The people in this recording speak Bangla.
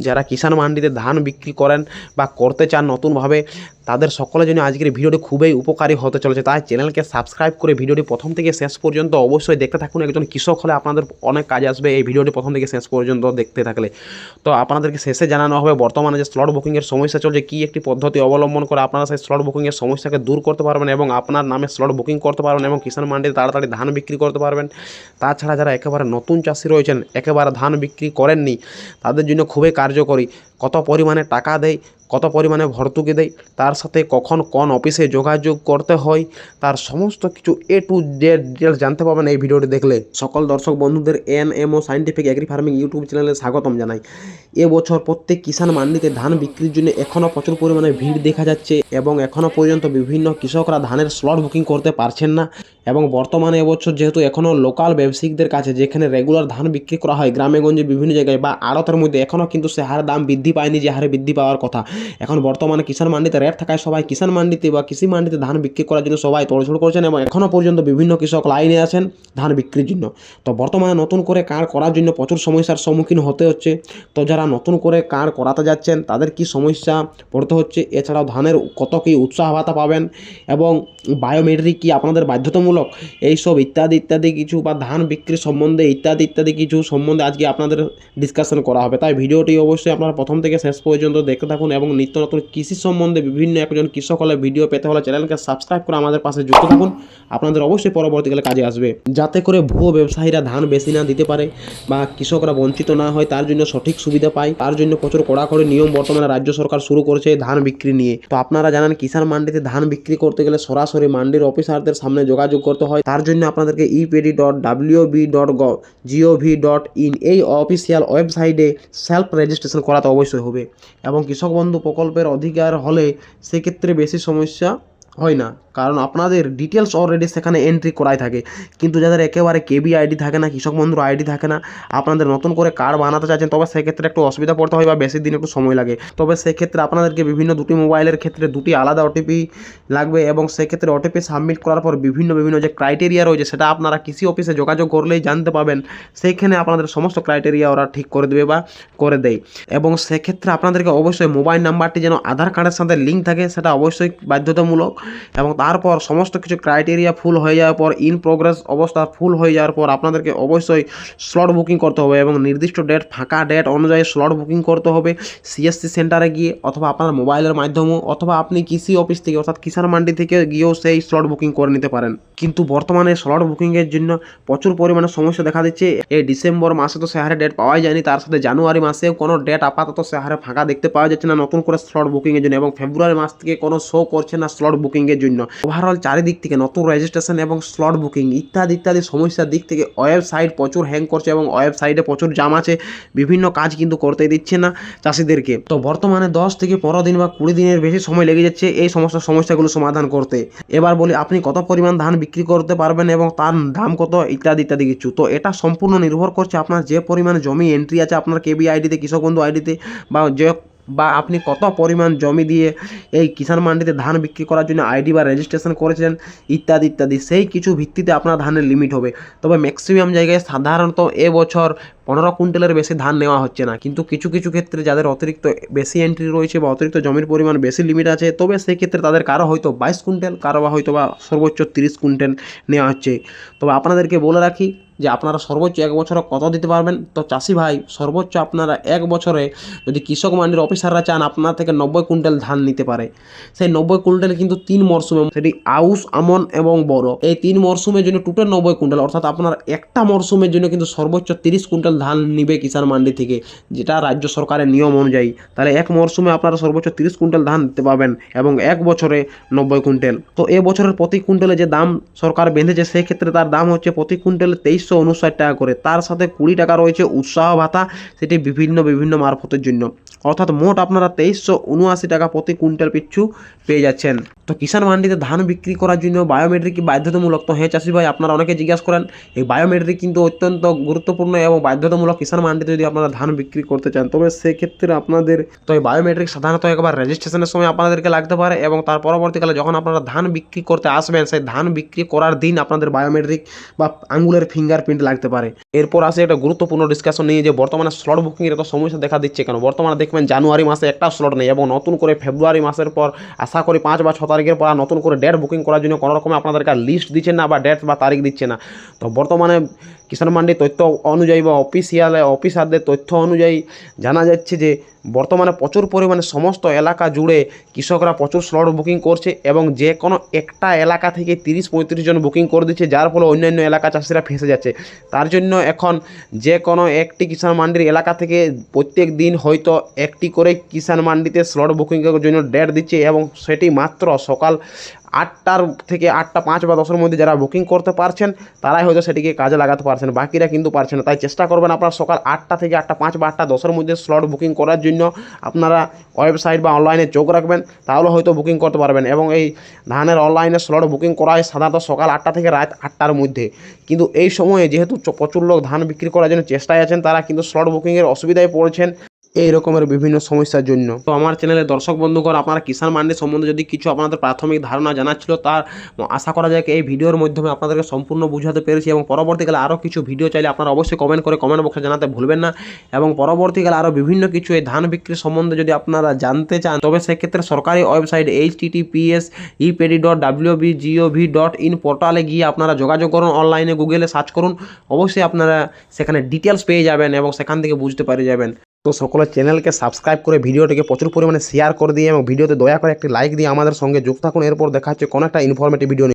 যারা কিষাণ মান্ডিতে ধান বিক্রি করেন বা করতে চান নতুনভাবে, তাদের সকলের জন্য আজকের ভিডিওটি খুবই উপকারী হতে চলেছে। তাই চ্যানেলকে সাবস্ক্রাইব করে ভিডিওটি প্রথম থেকে শেষ পর্যন্ত অবশ্যই দেখতে থাকুন। একজন কৃষক হলে আপনাদের অনেক কাজে আসবে এই ভিডিওটি প্রথম থেকে শেষ পর্যন্ত দেখতে থাকলে। তো আপনাদেরকে শেষে জানানো হবে বর্তমানে যে স্লট বুকিংয়ের সমস্যা চলছে, কী একটি পদ্ধতি অবলম্বন করে আপনারা সেই স্লট বুকিংয়ের সমস্যাকে দূর করতে পারবেন এবং আপনার নামে স্লট বুকিং করতে পারবেন এবং কিষাণ মান্ডিতে তাড়াতাড়ি ধান বিক্রি করতে পারবেন। তাছাড়া যারা একেবারে নতুন চাষি রয়েছেন, একেবারে ধান বিক্রি করেননি, তাদের জন্য খুবই কার্যকরী। কত পরিমাণে টাকা দেয়, কত পরিমাণে ভর্তুকি দেয়, তার সাথে কখন কোন অফিসে যোগাযোগ করতে হয়, তার সমস্ত কিছু A to Z ডিটেলস জানতে পারবেন এই ভিডিওটি দেখলে। সকল দর্শক বন্ধুদের NMO scientific agri farming YouTube চ্যানেলে স্বাগতম জানাই। এবছর প্রত্যেক কিষাণ মান্ডিতে ধান বিক্রির জন্য এখনও প্রচুর পরিমাণে ভিড় দেখা যাচ্ছে এবং এখনও পর্যন্ত বিভিন্ন কৃষকরা ধানের স্লট বুকিং করতে পারছেন না। এবং বর্তমানে এবছর যেহেতু এখনও লোকাল ব্যবসায়িকদের কাছে যেখানে রেগুলার ধান বিক্রি করা হয় গ্রামে গঞ্জে বিভিন্ন জায়গায় বা আড়তের মধ্যে, এখনও কিন্তু সে হারে দাম বৃদ্ধি পায়নি যে হারে বৃদ্ধি পাওয়ার কথা। এখন বর্তমানে কিষাণ মান্ডিতে রেট থাকায় সবাই কিষাণ মান্ডিতে বা কৃষি মান্ডিতে ধান বিক্রি করার জন্য সবাই তোড়জোড় করছেন এবং এখনও পর্যন্ত বিভিন্ন কৃষক লাইনে আছেন ধান বিক্রির জন্য। তো বর্তমানে নতুন করে কার্ড করার জন্য প্রচুর সমস্যার সম্মুখীন হতে হচ্ছে। তো যারা নতুন করে কার্ড করাতে যাচ্ছেন তাদের কি সমস্যা পড়তে হচ্ছে, এছাড়াও ধানের কত কী উৎসাহ ভাতা পাবেন এবং বায়োমেট্রিক কি আপনাদের বাধ্যতামূলক, এইসব ইত্যাদি ইত্যাদি কিছু বা ধান বিক্রির সম্বন্ধে ইত্যাদি ইত্যাদি কিছু সম্বন্ধে আজকে আপনাদের ডিসকাশন করা হবে। তাই ভিডিওটি অবশ্যই আপনারা প্রথম থেকে শেষ পর্যন্ত দেখতে থাকুন এবং নিত্য নতুন কৃষি সম্বন্ধে বিভিন্ন একজন কৃষক হলে ভিডিও পেতে হলে চ্যানেলকে সাবস্ক্রাইব করে আমাদের পাশে যুক্ত থাকুন। আপনাদের অবশ্যই পরবর্তীকালে কাজে আসবে, যাতে করে ভুয়ো ব্যবসায়ীরা ধান বেশি না দিতে পারে বা কৃষকরা বঞ্চিত না হয়, তার জন্য সঠিক সুবিধা পায়। তার জন্য প্রচুর কড়াকড়ি নিয়ম বর্তমানে রাজ্য সরকার শুরু করেছে ধান বিক্রি নিয়ে। তো আপনারা জানেন কিষাণ মান্ডিতে ধান বিক্রি করতে গেলে সরাসরি মান্ডির অফিসারদের সামনে যোগাযোগ করতে হয়। তার জন্য আপনাদেরকে epd.wb.gov.in এই অফিসিয়াল ওয়েবসাইটে সেলফ রেজিস্ট্রেশন করাতে অবশ্যই হবে। এবং কৃষক বন্ধু প্রকল্পের অধিকার হলে সেক্ষেত্রে বেশি সমস্যা হয় না, কারণ আপনাদের ডিটেলস অলরেডি সেখানে এন্ট্রি করাই থাকে। কিন্তু যাদের একেবারে কেবি আইডি থাকে না, কৃষক বন্ধুর আইডি থাকে না, আপনাদের নতুন করে কার্ড বানাতে চাইছেন, তবে সেক্ষেত্রে একটু অসুবিধা পড়তে হয় বা বেশি দিন একটু সময় লাগে। তবে সেক্ষেত্রে আপনাদেরকে বিভিন্ন দুটি মোবাইলের ক্ষেত্রে দুটি আলাদা ওটিপি লাগবে এবং সেক্ষেত্রে ওটিপি সাবমিট করার পর বিভিন্ন যে ক্রাইটেরিয়া রয়েছে সেটা আপনারা কৃষি অফিসে যোগাযোগ করলেই জানতে পাবেন। সেইখানে আপনাদের সমস্ত ক্রাইটেরিয়া ওরা ঠিক করে দেবে বা করে দেয়। এবং সেক্ষেত্রে আপনাদেরকে অবশ্যই মোবাইল নাম্বারটি যেন আধার কার্ডের সাথে লিঙ্ক থাকে, সেটা অবশ্যই বাধ্যতামূলক। এবং তারপর সমস্ত কিছু ক্রাইটেরিয়া ফুল হয়ে যাওয়ার পর, ইন প্রোগ্রেস অবস্থা ফুল হয়ে যাওয়ার পর আপনাদেরকে অবশ্যই স্লট বুকিং করতে হবে এবং নির্দিষ্ট ডেট, ফাঁকা ডেট অনুযায়ী স্লট বুকিং করতে হবে সিএসসি সেন্টারে গিয়ে, অথবা আপনার মোবাইলের মাধ্যমেও, অথবা আপনি কৃষি অফিস থেকে অর্থাৎ কিষাণ মান্ডি থেকে গিয়েও সেই স্লট বুকিং করে নিতে পারেন। কিন্তু বর্তমানে স্লট বুকিংয়ের জন্য প্রচুর পরিমাণে সমস্যা দেখা দিচ্ছে। এই ডিসেম্বর মাসে তো সে হারে ডেট পাওয়াই যায়নি, তার সাথে জানুয়ারি মাসেও কোনো ডেট আপাতত সে হারে ফাঁকা দেখতে পাওয়া যাচ্ছে না নতুন করে স্লট বুকিংয়ের জন্য, এবং ফেব্রুয়ারি মাস থেকে কোনো শো করছে না স্লট বুকিংয়ের জন্য। ওভারঅল চারিদিক থেকে নতুন রেজিস্ট্রেশন এবং স্লট বুকিং ইত্যাদি ইত্যাদি সমস্যার দিক থেকে ওয়েবসাইট প্রচুর হ্যাং করছে এবং ওয়েবসাইটে প্রচুর জাম আছে, বিভিন্ন কাজ কিন্তু করতে দিচ্ছে না চাষিদেরকে। তো বর্তমানে 10 থেকে 15 দিন বা 20 দিনের বেশি সময় লেগে যাচ্ছে এই সমস্যাগুলো সমাধান করতে। এবার বলি আপনি কত পরিমাণ ধান বিক্রি করতে পারবেন এবং তার দাম কত ইত্যাদি ইত্যাদি কিছু। তো এটা সম্পূর্ণ নির্ভর করছে আপনার যে পরিমাণে জমি এন্ট্রি আছে আপনার কেবি আইডিতে, কৃষক বন্ধু আইডিতে, বা আপনি কত পরিমাণ জমি দিয়ে এই কিষাণ মান্ডিতে ধান বিক্রি করার জন্য আইডি বা রেজিস্ট্রেশন করেছেন ইত্যাদি ইত্যাদি, সেই কিছু ভিত্তিতে আপনার ধানের লিমিট হবে। তবে ম্যাক্সিমাম জায়গায় সাধারণত এবছর 15 কুইন্টালের বেশি ধান নেওয়া হচ্ছে না, কিন্তু কিছু কিছু ক্ষেত্রে যাদের অতিরিক্ত বেশি এন্ট্রি রয়েছে বা অতিরিক্ত জমির পরিমাণ বেশি লিমিট আছে, তবে সেই ক্ষেত্রে তাদের কারো হয়তো 22 কুইন্টাল, কারো বা হয়তো বা সর্বোচ্চ 30 কুইন্টাল নেওয়া হচ্ছে। তবে আপনাদেরকে বলে রাখি যে আপনারা সর্বোচ্চ 1 বছরে কত দিতে পারবেন। তো চাষি ভাই, সর্বোচ্চ আপনারা 1 বছরে যদি কৃষক মান্ডির অফিসাররা চান আপনার থেকে 90 কুইন্টাল ধান নিতে পারে। সেই 90 কুইন্টাল কিন্তু 3 মরশুমে, সেটি আউশ, আমন এবং বড়, এই 3 মরশুমের জন্য টোটাল 90 কুইন্টাল, অর্থাৎ আপনার একটা মরশুমের জন্য কিন্তু সর্বোচ্চ 30 কুইন্টাল ধান নিবে কিষাণ মান্ডি থেকে, যেটা রাজ্য সরকারের নিয়ম অনুযায়ী। তাহলে এক মরশুমে আপনারা সর্বোচ্চ 30 কুইন্টাল ধান দিতে পারবেন এবং 1 বছরে 90 কুইন্টাল। তো এ বছরের প্রতি কুইন্টালে যে দাম সরকার বেঁধেছে সেই ক্ষেত্রে তার দাম হচ্ছে প্রতি কুইন্টালে 2359 টাকা করে। তার সাথে 20 টাকা রয়েছে উৎসাহ ভাতা, সেটি বিভিন্ন মারফতের জন্য, অর্থাৎ মোট আপনারা 2379 টাকা প্রতি কুইন্টাল পিছু পেয়ে যাচ্ছেন। তো কিষাণ মান্ডিতে ধান বিক্রি করার জন্য বায়োমেট্রিক কি বাধ্যতামূলক? তো হ্যাঁ চাষি ভাই, আপনারা অনেকে জিজ্ঞাসা করেন, এই বায়োমেট্রিক কিন্তু অত্যন্ত গুরুত্বপূর্ণ এবং বাধ্যতামূলক কিষাণ মান্ডিতে যদি আপনারা ধান বিক্রি করতে চান। তবে সেক্ষেত্রে আপনাদের তো এই বায়োমেট্রিক সাধারণত একবার রেজিস্ট্রেশনের সময় আপনাদেরকে লাগতে পারে এবং তার পরবর্তীকালে যখন আপনারা ধান বিক্রি করতে আসবেন, সেই ধান বিক্রি করার দিন আপনাদের বায়োমেট্রিক বা আঙুলের ফিঙ্গার ফিঙ্গারপ্রিন্ট লাগতে পারে। এরপর আসে একটা গুরুত্বপূর্ণ ডিসকাশন নিয়ে যে বর্তমানে স্লট বুকিংয়ের এত সমস্যা দেখা দিচ্ছে কেন। বর্তমানে দেখবেন জানুয়ারি মাসে একটা স্লট নেই এবং নতুন করে ফেব্রুয়ারি মাসের পর আশা করি 5 বা 6 তারিখের পর নতুন করে ডেট বুকিং করার জন্য কোনো রকম আপনাদেরকে লিস্ট দিচ্ছে না বা ডেট বা তারিখ দিচ্ছে না। তো বর্তমানে কিষাণ মান্ডির তথ্য অনুযায়ী বা অফিসারদের তথ্য অনুযায়ী জানা যাচ্ছে যে বর্তমানে প্রচুর পরিমাণে সমস্ত এলাকা জুড়ে কৃষকরা প্রচুর স্লট বুকিং করছে এবং যে কোনো একটা এলাকা থেকে 30-35 জন বুকিং করে দিচ্ছে, যার ফলে অন্যান্য এলাকা চাষিরা ফেঁসে যাচ্ছে। তার জন্য এখন যে কোনো একটি কিষাণ মান্ডির এলাকা থেকে প্রত্যেক দিন হয়তো একটি করে কিষাণ মান্ডিতে স্লট বুকিংয়ের জন্য ডেট দিচ্ছে এবং সেটি মাত্র সকাল 8টার থেকে 8টা 5 বা 10-এর মধ্যে যারা বুকিং করতে পারছেন তারাই হয়তো সেটিকে কাজে লাগাতে পারছেন, বাকিরা কিন্তু পারছে না। তাই চেষ্টা করবেন আপনারা সকাল 8টা থেকে 8টা 5 বা 8টা 10-এর মধ্যে স্লট বুকিং করার জন্য আপনারা ওয়েবসাইট বা অনলাইনে চোখ রাখবেন, তাহলে হয়তো বুকিং করতে পারবেন। এবং এই ধানের অনলাইনে স্লট বুকিং করা হয় সাধারণত সকাল 8টা থেকে রাত 8টার মধ্যে। কিন্তু এই সময়ে যেহেতু প্রচুর লোক ধান বিক্রি করার জন্য চেষ্টায় আছেন, তারা কিন্তু স্লট বুকিংয়ের অসুবিধায় পড়েছেন এই রকমের বিভিন্ন সমস্যার জন্য। তো আমার চ্যানেলের দর্শক বন্ধুগণ, আপনারা কিষাণ মান্ডি সম্বন্ধে যদি কিছু আপনাদের প্রাথমিক ধারণা জানার ছিল, তার আশা করা যায় এই ভিডিওর মাধ্যমে আপনাদেরকে সম্পূর্ণ বুঝাতে পেরেছি। এবং পরবর্তীকালে আরও কিছু ভিডিও চাইলে আপনারা অবশ্যই কমেন্ট বক্সে জানাতে ভুলবেন না। এবং পরবর্তীকালে আরও বিভিন্ন কিছু এই ধান বিক্রি সম্বন্ধে যদি আপনারা জানতে চান, তবে সেক্ষেত্রে সরকারি ওয়েবসাইট https://epedi.wbgov.in পোর্টালে গিয়ে আপনারা যোগাযোগ করুন, অনলাইনে গুগলে সার্চ করুন, অবশ্যই আপনারা সেখানে ডিটেলস পেয়ে যাবেন এবং সেখান থেকে বুঝতে পেরে যাবেন। তো সকলের চ্যানেলকে সাবস্ক্রাইব করে ভিডিওটিকে প্রচুর পরিমাণে শেয়ার করে দিয়ে এবং ভিডিওতে দয়া করে একটি লাইক দিয়ে আমাদের সঙ্গে যুক্ত থাকুন। এরপর দেখা হচ্ছে কোনো একটা ইনফরমেটিভ ভিডিও।